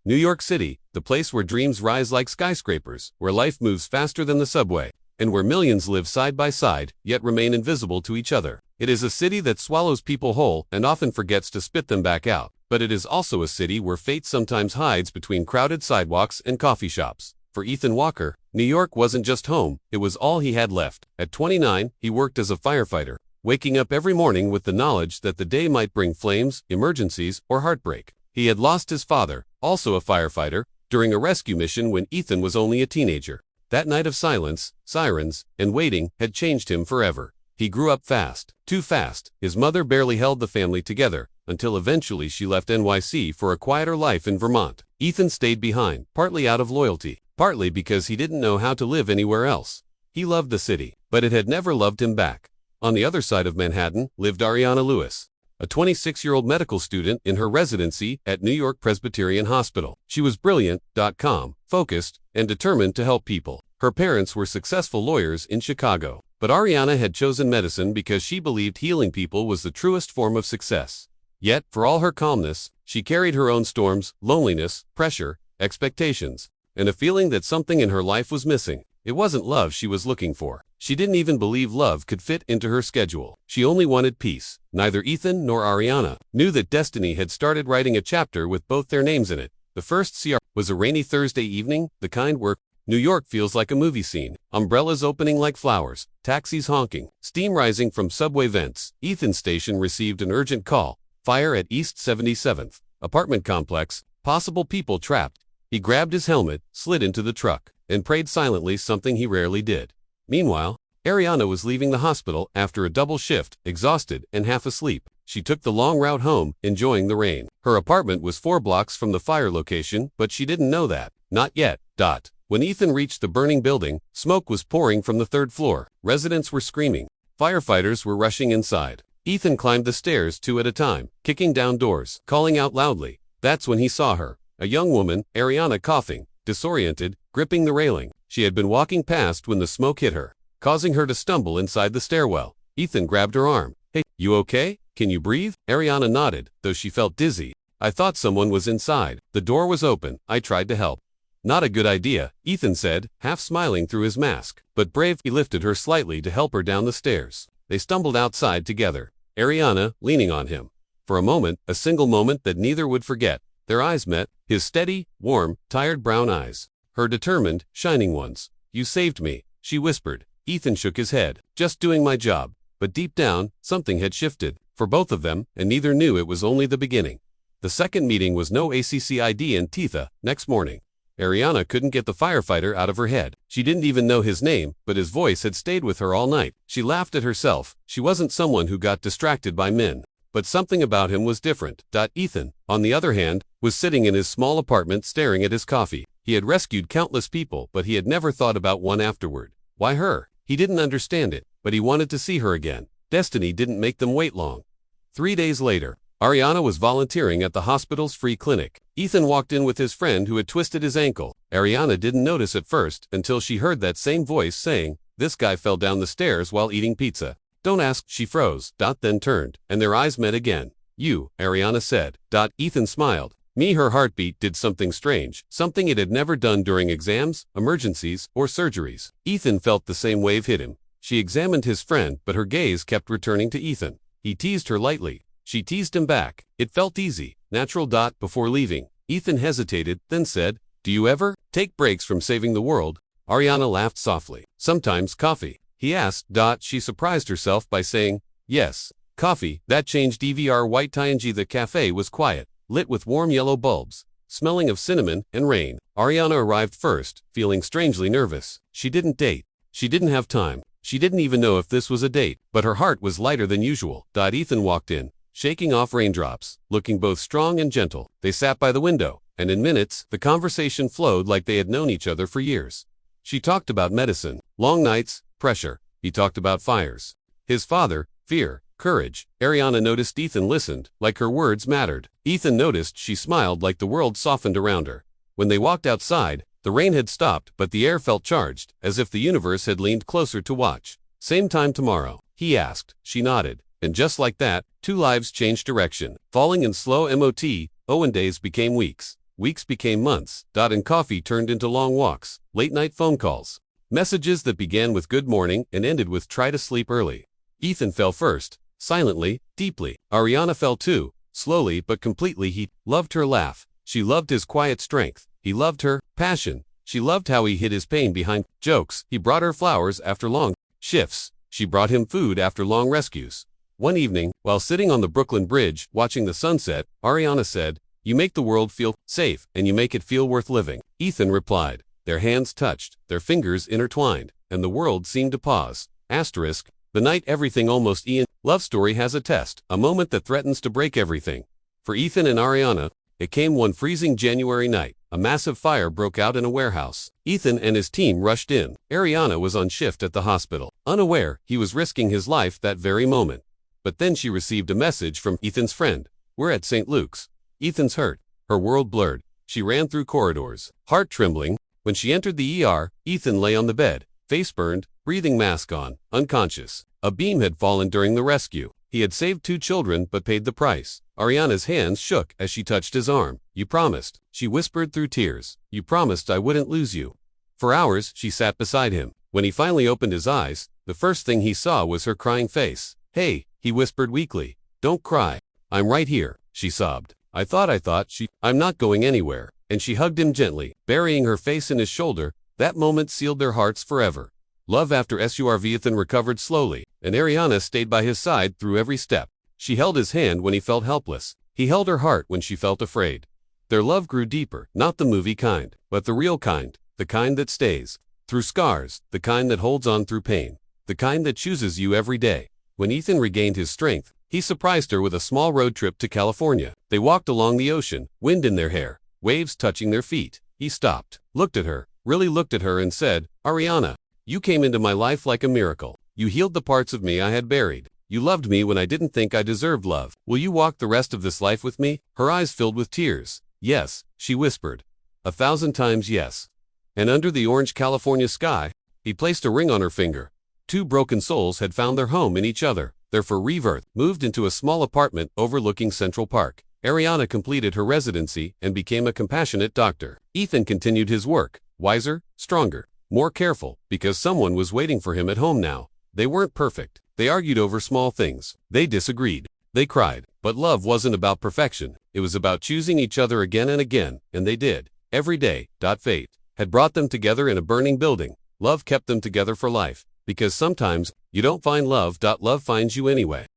New York City, the place where dreams rise like skyscrapers, where life moves faster than the subway, and where millions live side by side, yet remain invisible to each other. It is a city that swallows people whole and often forgets to spit them back out. But it is also a city where fate sometimes hides between crowded sidewalks and coffee shops. For Ethan Walker, New York wasn't just home, it was all he had left. At 29, he worked as a firefighter, waking up every morning with the knowledge that the day might bring flames, emergencies, or heartbreak. He had lost his father, also a firefighter, during a rescue mission when Ethan was only a teenager. That night of silence, sirens, and waiting had changed him forever. He grew up fast, too fast. His mother barely held the family together, until eventually she left NYC for a quieter life in Vermont. Ethan stayed behind, partly out of loyalty, partly because he didn't know how to live anywhere else. He loved the city, but it had never loved him back. On the other side of Manhattan lived Ariana Lewis, a 26-year-old medical student in her residency at New York Presbyterian Hospital. She was brilliant, calm, focused, and determined to help people. Her parents were successful lawyers in Chicago, but Ariana had chosen medicine because she believed healing people was the truest form of success. Yet, for all her calmness, she carried her own storms, loneliness, pressure, expectations, and a feeling that something in her life was missing. It wasn't love she was looking for. She didn't even believe love could fit into her schedule. She only wanted peace. Neither Ethan nor Ariana knew that destiny had started writing a chapter with both their names in it. The first CR was a rainy Thursday evening, the kind where New York feels like a movie scene. Umbrellas opening like flowers, taxis honking, steam rising from subway vents. Ethan's station received an urgent call. Fire at East 77th apartment complex, possible people trapped. He grabbed his helmet, slid into the truck, and prayed silently, something he rarely did. Meanwhile, Ariana was leaving the hospital after a double shift, exhausted and half asleep. She took the long route home, enjoying the rain. Her apartment was 4 blocks from the fire location, but she didn't know that. Not yet. When Ethan reached the burning building, smoke was pouring from the 3rd floor. Residents were screaming. Firefighters were rushing inside. Ethan climbed the stairs 2 at a time, kicking down doors, calling out loudly. That's when he saw her, a young woman, Ariana, coughing, disoriented, gripping the railing. She had been walking past when the smoke hit her, causing her to stumble inside the stairwell. Ethan grabbed her arm. Hey, you okay? Can you breathe? Ariana nodded, though she felt dizzy. I thought someone was inside. The door was open. I tried to help. Not a good idea, Ethan said, half smiling through his mask. But brave, he lifted her slightly to help her down the stairs. They stumbled outside together, Ariana leaning on him. For a moment, a single moment that neither would forget, their eyes met, his steady, warm, tired brown eyes. Her determined, shining ones. You saved me, she whispered. Ethan shook his head. Just doing my job. But deep down, something had shifted, for both of them, and neither knew it was only the beginning. The second meeting was no ACCID in Titha. Next morning, Ariana couldn't get the firefighter out of her head. She didn't even know his name, but his voice had stayed with her all night. She laughed at herself. She wasn't someone who got distracted by men. But something about him was different. Ethan, on the other hand, was sitting in his small apartment staring at his coffee. He had rescued countless people, but he had never thought about one afterward. Why her? He didn't understand it, but he wanted to see her again. Destiny didn't make them wait long. 3 days later, Ariana was volunteering at the hospital's free clinic. Ethan walked in with his friend who had twisted his ankle. Ariana didn't notice at first until she heard that same voice saying, "This guy fell down the stairs while eating pizza." Don't ask, she froze. Then turned, and their eyes met again. You, Ariana said. Ethan smiled. Me, her heartbeat did something strange, something it had never done during exams, emergencies, or surgeries. Ethan felt the same wave hit him. She examined his friend, but her gaze kept returning to Ethan. He teased her lightly. She teased him back. It felt easy, natural. Before leaving, Ethan hesitated, then said, "Do you ever take breaks from saving the world?" Ariana laughed softly. "Sometimes coffee." He asked. She surprised herself by saying, "Yes, coffee." That changed EVR White Tianji. The cafe was quiet, lit with warm yellow bulbs, smelling of cinnamon and rain. Ariana arrived first, feeling strangely nervous. She didn't date. She didn't have time. She didn't even know if this was a date, but her heart was lighter than usual. Ethan walked in, shaking off raindrops, looking both strong and gentle. They sat by the window, and in minutes, the conversation flowed like they had known each other for years. She talked about medicine, long nights, pressure. He talked about fires, his father, fear, courage. Ariana noticed Ethan listened, like her words mattered. Ethan noticed she smiled, like the world softened around her. When they walked outside, the rain had stopped, but the air felt charged, as if the universe had leaned closer to watch. "Same time tomorrow?" he asked. She nodded. And just like that, 2 lives changed direction. Falling in slow MOT, Owen days became weeks. Weeks became months, and coffee turned into long walks, late-night phone calls. Messages that began with good morning and ended with try to sleep early. Ethan fell first, silently, deeply. Ariana fell too, slowly but completely. He loved her laugh. She loved his quiet strength. He loved her passion. She loved how he hid his pain behind jokes. He brought her flowers after long shifts. She brought him food after long rescues. One evening, while sitting on the Brooklyn Bridge watching the sunset, Ariana said, "You make the world feel safe, and you make it feel worth living." Ethan replied. Their hands touched, their fingers intertwined, and the world seemed to pause. Asterisk, the night everything almost Ian. Love story has a test, a moment that threatens to break everything. For Ethan and Ariana, it came one freezing January night. A massive fire broke out in a warehouse. Ethan and his team rushed in. Ariana was on shift at the hospital. Unaware, he was risking his life that very moment. But then she received a message from Ethan's friend. "We're at St. Luke's. Ethan's hurt." Her world blurred. She ran through corridors, heart trembling. When she entered the ER, Ethan lay on the bed, face burned, breathing mask on, unconscious. A beam had fallen during the rescue. He had saved 2 children but paid the price. Ariana's hands shook as she touched his arm. "You promised," she whispered through tears. "You promised I wouldn't lose you." For hours, she sat beside him. When he finally opened his eyes, the first thing he saw was her crying face. "Hey," he whispered weakly. "Don't cry. I'm right here," she sobbed. I thought I'm not going anywhere." And she hugged him gently, burying her face in his shoulder. That moment sealed their hearts forever. Love after SURV. Ethan recovered slowly, and Ariana stayed by his side through every step. She held his hand when he felt helpless. He held her heart when she felt afraid. Their love grew deeper, not the movie kind, but the real kind, the kind that stays through scars, the kind that holds on through pain, the kind that chooses you every day. When Ethan regained his strength, he surprised her with a small road trip to California. They walked along the ocean, wind in their hair, waves touching their feet. He stopped, looked at her, really looked at her, and said, "Ariana, you came into my life like a miracle. You healed the parts of me I had buried. You loved me when I didn't think I deserved love. Will you walk the rest of this life with me?" Her eyes filled with tears. "Yes," she whispered. 1,000 times yes. And under the orange California sky, he placed a ring on her finger. 2 broken souls had found their home in each other. Therefore rebirth, moved into a small apartment overlooking Central Park. Ariana completed her residency and became a compassionate doctor. Ethan continued his work, wiser, stronger, more careful, because someone was waiting for him at home now. They weren't perfect. They argued over small things. They disagreed. They cried. But love wasn't about perfection. It was about choosing each other again and again, and they did. Every day. Fate had brought them together in a burning building. Love kept them together for life. Because sometimes, you don't find love. Love finds you anyway.